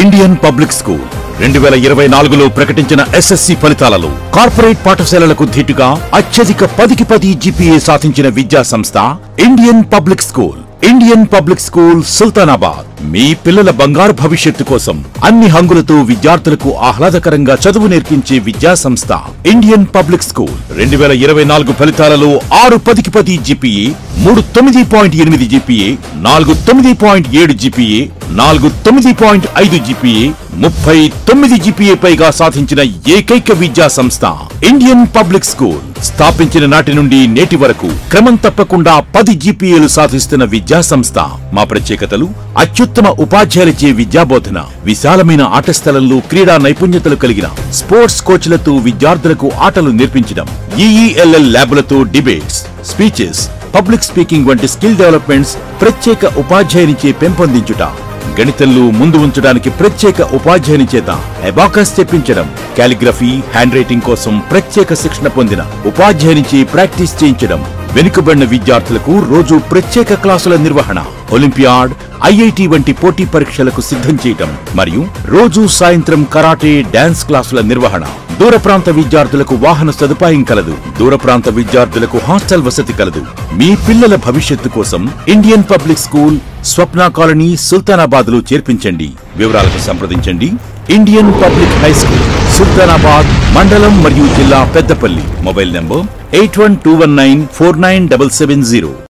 Indian Public school 2024లో ప్రకటించిన SSC ఫలితాలలో corporate పాఠశాలలకు ధీటుగా అత్యధిక 10కి 10 జీపీఏ సాధించిన విద్యా సంస్థ Indian Public School. Indian Public School Sultanabad మీ పిల్లల బంగారు భవిష్యత్తు కోసం అన్ని హంగులతో విద్యార్థులకు ఆహ్లాదకరంగా చదువు నేర్పించే విద్యా సంస్థ ఇండియన్ పబ్లిక్ స్కూల్. 2024 ఫలితాలలో 6 10కి 10 GPA, 3 9.8 GPA, 4 9.7 GPA, 4 9.5 GPA, 39 GPA పైగా సాధించిన ఏకైక విద్యా సంస్థ ఇండియన్ పబ్లిక్ స్కూల్. స్థాపించిన నాటి నుండి నేటి వరకు క్రమం తప్పకుండా 10 జీపీఏలు సాధిస్తున్న విద్యా సంస్థ. మా ప్రత్యేకతలు: అత్యుత్తమ ఉపాధ్యాయులచే విద్యాబోధన, విశాలమైన ఆట స్థలంలో క్రీడా నైపుణ్యతలు కలిగిన స్పోర్ట్స్ కోచ్లతో విద్యార్థులకు ఆటలు నేర్పించడం, ఈఈఎల్ఎల్ ల్యాబ్లతో డిబేట్స్, స్పీచెస్, పబ్లిక్ స్పీకింగ్ వంటి స్కిల్ డెవలప్మెంట్స్ ప్రత్యేక ఉపాధ్యాయునిచే పెంపొందించుట, గణితంలో ముందు ఉంచడానికి ప్రత్యేక ఉపాధ్యాయుని చేత అబాకస్ చెప్పించడం, కాలిగ్రఫీ, హ్యాండ్ రైటింగ్ కోసం ప్రత్యేక శిక్షణ పొందిన ఉపాధ్యాయునిచే ప్రాక్టీస్ చేయించడం, వెనుకబడిన విద్యార్థులకు రోజు ప్రత్యేక క్లాసుల నిర్వహణ, ఒలింపియాడ్, ఐఐటి వంటి పోటీ పరీక్షలకు సిద్ధం చేయటం మరియు రోజు సాయంత్రం కరాటే, డాన్స్ క్లాసుల నిర్వహణ. దూర ప్రాంత విద్యార్థులకు వాహన సదుపాయం కలదు. దూర ప్రాంత విద్యార్థులకు హాస్టల్ వసతి కలదు. మీ పిల్లల భవిష్యత్తు కోసం ఇండియన్ పబ్లిక్ స్కూల్, స్వప్న కాలనీ, సుల్తానాబాద్ లో చేర్పించండి. వివరాలకు సంప్రదించండి. Indian public high school, Sultanabad మండలం మరియు జిల్లా పెద్దపల్లి. Mobile number 8121949770.